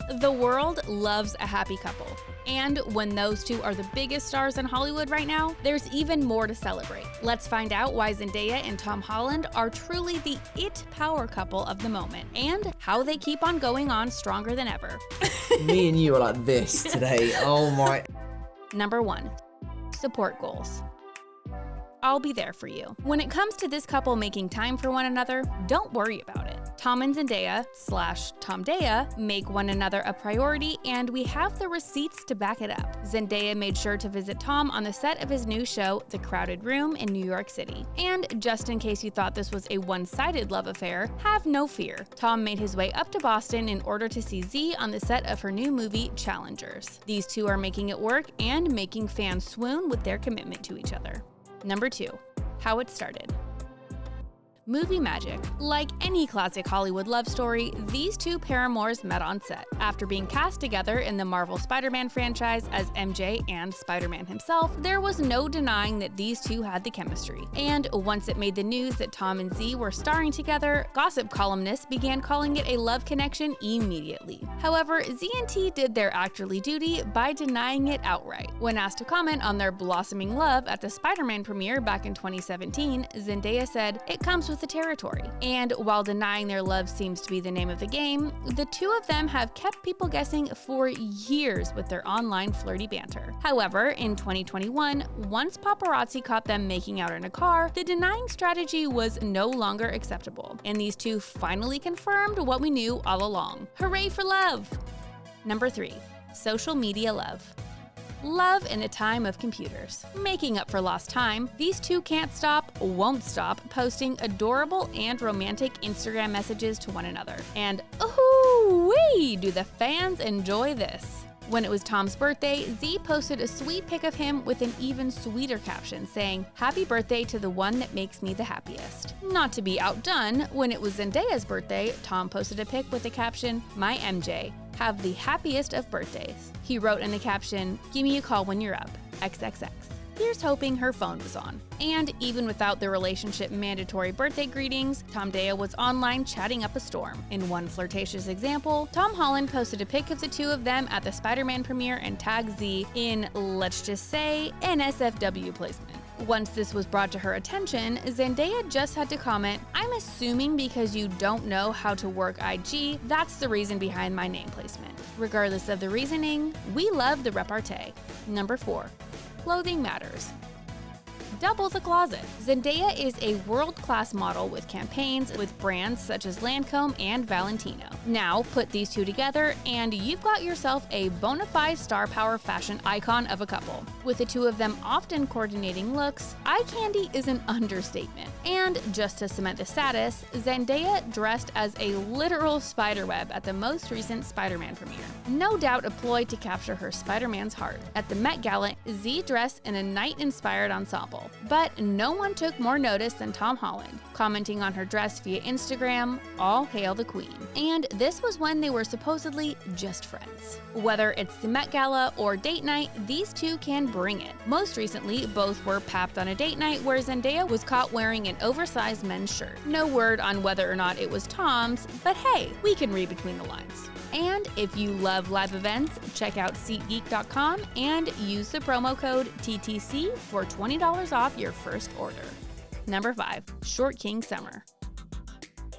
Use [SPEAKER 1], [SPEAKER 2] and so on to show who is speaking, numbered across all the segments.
[SPEAKER 1] The world loves a happy couple. And when those two are the biggest stars in Hollywood right now, there's even more to celebrate. Let's find out why Zendaya and Tom Holland are truly the it power couple of the moment, and how they keep on going on stronger than ever.
[SPEAKER 2] Me and you are like this today. Oh my.
[SPEAKER 1] Number 1. Support goals. I'll be there for you. When it comes to this couple making time for one another, don't worry about it. Tom and Zendaya / Tomdaya make one another a priority, and we have the receipts to back it up. Zendaya made sure to visit Tom on the set of his new show, The Crowded Room in New York City. And just in case you thought this was a one-sided love affair, have no fear. Tom made his way up to Boston in order to see Z on the set of her new movie, Challengers. These two are making it work and making fans swoon with their commitment to each other. Number 2. How it started. Movie magic. Like any classic Hollywood love story, these two paramours met on set. After being cast together in the Marvel Spider-Man franchise as MJ and Spider-Man himself, there was no denying that these two had the chemistry. And once it made the news that Tom and Z were starring together, gossip columnists began calling it a love connection immediately. However, Z and T did their actorly duty by denying it outright. When asked to comment on their blossoming love at the Spider-Man premiere back in 2017, Zendaya said, "It comes with the territory." And while denying their love seems to be the name of the game, the two of them have kept people guessing for years with their online flirty banter. However, in 2021, once paparazzi caught them making out in a car, the denying strategy was no longer acceptable, and these two finally confirmed what we knew all along. Hooray for love! Number 3. Social media love. Love in the time of computers. Making up for lost time, these two can't stop, won't stop, posting adorable and romantic Instagram messages to one another. And ooh-wee, do the fans enjoy this. When it was Tom's birthday, Z posted a sweet pic of him with an even sweeter caption saying, "Happy birthday to the one that makes me the happiest." Not to be outdone, when it was Zendaya's birthday, Tom posted a pic with the caption, "My MJ, have the happiest of birthdays." He wrote in the caption, "Give me a call when you're up, XXX." Here's hoping her phone was on. And even without the relationship mandatory birthday greetings, Tomdaya was online chatting up a storm. In one flirtatious example, Tom Holland posted a pic of the two of them at the Spider-Man premiere and tagged Z in, let's just say, NSFW placement. Once this was brought to her attention, Zendaya just had to comment, "I'm assuming because you don't know how to work IG, that's the reason behind my name placement." Regardless of the reasoning, we love the repartee. Number 4. Clothing matters. Double the closet. Zendaya is a world-class model with campaigns with brands such as Lancome and Valentino. Now, put these two together and you've got yourself a bona fide star power fashion icon of a couple. With the two of them often coordinating looks, eye candy is an understatement. And just to cement the status, Zendaya dressed as a literal spiderweb at the most recent Spider-Man premiere. No doubt a ploy to capture her Spider-Man's heart. At the Met Gala, Z dressed in a night-inspired ensemble. But no one took more notice than Tom Holland, commenting on her dress via Instagram, "All hail the queen." And this was when they were supposedly just friends. Whether it's the Met Gala or date night, these two can bring it. Most recently, both were papped on a date night where Zendaya was caught wearing an oversized men's shirt. No word on whether or not it was Tom's, but hey, we can read between the lines. And if you love live events, check out SeatGeek.com and use the promo code TTC for $20 off your first order. Number 5. Short King Summer.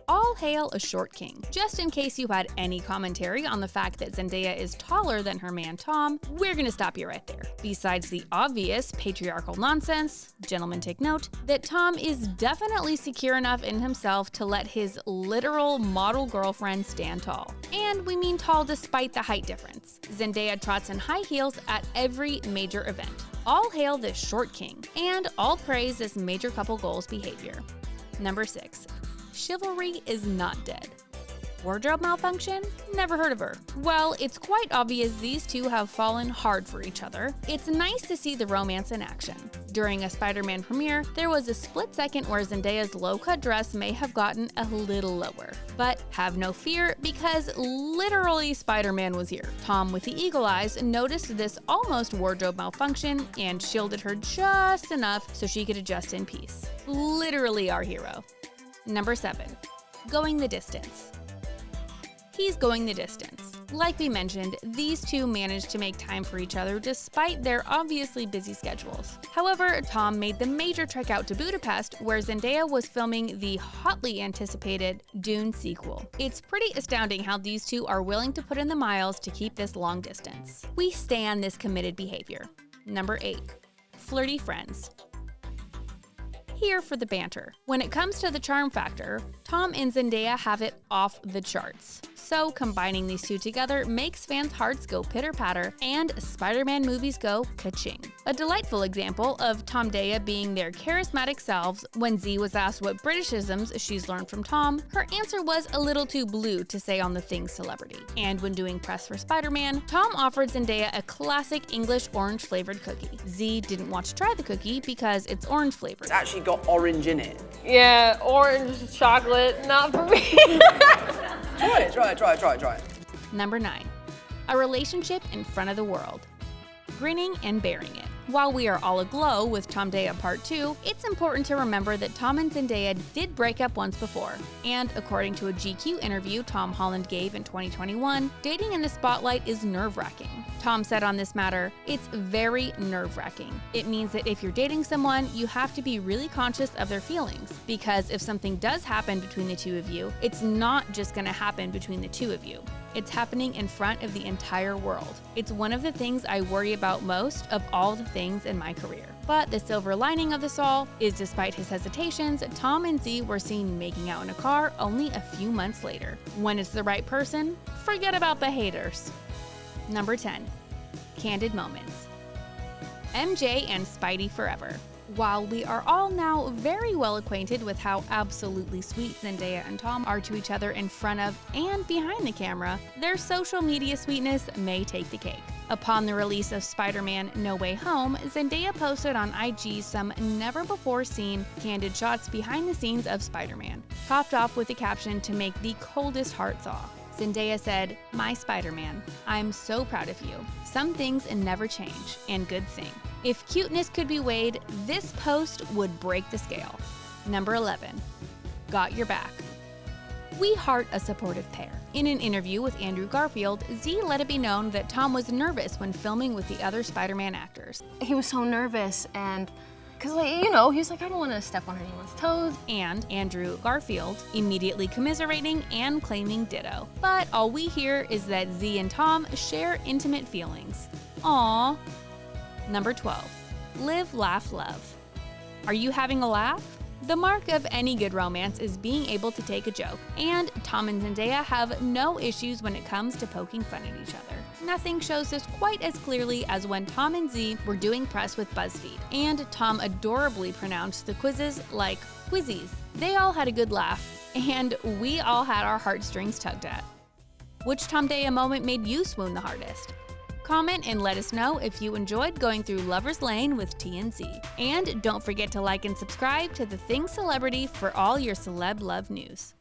[SPEAKER 1] All hail a short king. Just in case you had any commentary on the fact that Zendaya is taller than her man Tom, we're gonna stop you right there. Besides the obvious patriarchal nonsense, gentlemen take note, that Tom is definitely secure enough in himself to let his literal model girlfriend stand tall. And we mean tall despite the height difference. Zendaya trots in high heels at every major event. All hail this short king, and all praise this major couple goals behavior. Number 6. Chivalry is not dead. Wardrobe malfunction? Never heard of her. Well, it's quite obvious these two have fallen hard for each other. It's nice to see the romance in action. During a Spider-Man premiere, there was a split second where Zendaya's low-cut dress may have gotten a little lower. But have no fear, because literally Spider-Man was here. Tom with the eagle eyes noticed this almost wardrobe malfunction and shielded her just enough so she could adjust in peace. Literally our hero. Number 7. Going the distance. He's going the distance. Like we mentioned, these two managed to make time for each other despite their obviously busy schedules. However, Tom made the major trek out to Budapest, where Zendaya was filming the hotly anticipated Dune sequel. It's pretty astounding how these two are willing to put in the miles to keep this long distance. We stan this committed behavior. Number 8. Flirty Friends. Here for the banter. When it comes to the charm factor, Tom and Zendaya have it off the charts. So combining these two together makes fans' hearts go pitter-patter and Spider-Man movies go ka-ching. A delightful example of Tomdaya being their charismatic selves. When Z was asked what Britishisms she's learned from Tom, her answer was a little too blue to say on the Things celebrity. And when doing press for Spider-Man, Tom offered Zendaya a classic English orange-flavored cookie. Z didn't want to try the cookie because it's orange-flavored.
[SPEAKER 3] It's actually got orange in it.
[SPEAKER 4] Yeah, orange chocolate, not for me.
[SPEAKER 3] Try it.
[SPEAKER 1] Number 9. A relationship in front of the world. Grinning and bearing it. While we are all aglow with Tomdaya Part 2, it's important to remember that Tom and Zendaya did break up once before. And according to a GQ interview Tom Holland gave in 2021, dating in the spotlight is nerve-wracking. Tom said on this matter, "It's very nerve-wracking. It means that if you're dating someone, you have to be really conscious of their feelings, because if something does happen between the two of you, it's not just gonna happen between the two of you. It's happening in front of the entire world. It's one of the things I worry about most of all the things in my career." But the silver lining of this all is, despite his hesitations, Tom and Z were seen making out in a car only a few months later. When it's the right person, forget about the haters. Number 10. Candid Moments. MJ and Spidey forever. While we are all now very well acquainted with how absolutely sweet Zendaya and Tom are to each other in front of and behind the camera, their social media sweetness may take the cake. Upon the release of Spider-Man No Way Home, Zendaya posted on IG some never-before-seen candid shots behind the scenes of Spider-Man, topped off with a caption to make the coldest heart thaw. Zendaya said, "My Spider-Man, I'm so proud of you. Some things never change, and good thing. If cuteness could be weighed, this post would break the scale." Number 11. Got your back. We heart a supportive pair. In an interview with Andrew Garfield, Z let it be known that Tom was nervous when filming with the other Spider-Man actors.
[SPEAKER 4] He was so nervous, and because, he was like, "I don't want to step on anyone's toes."
[SPEAKER 1] And Andrew Garfield immediately commiserating and claiming ditto. But all we hear is that Z and Tom share intimate feelings. Aww. Number 12. Live, laugh, love. Are you having a laugh? The mark of any good romance is being able to take a joke, and Tom and Zendaya have no issues when it comes to poking fun at each other. Nothing shows this quite as clearly as when Tom and Z were doing press with BuzzFeed, and Tom adorably pronounced the quizzes like quizzies. They all had a good laugh, and we all had our heartstrings tugged at. Which Tomdaya moment made you swoon the hardest? Comment and let us know if you enjoyed going through Lover's Lane with T and Z. And don't forget to like and subscribe to The Things Celebrity for all your celeb love news.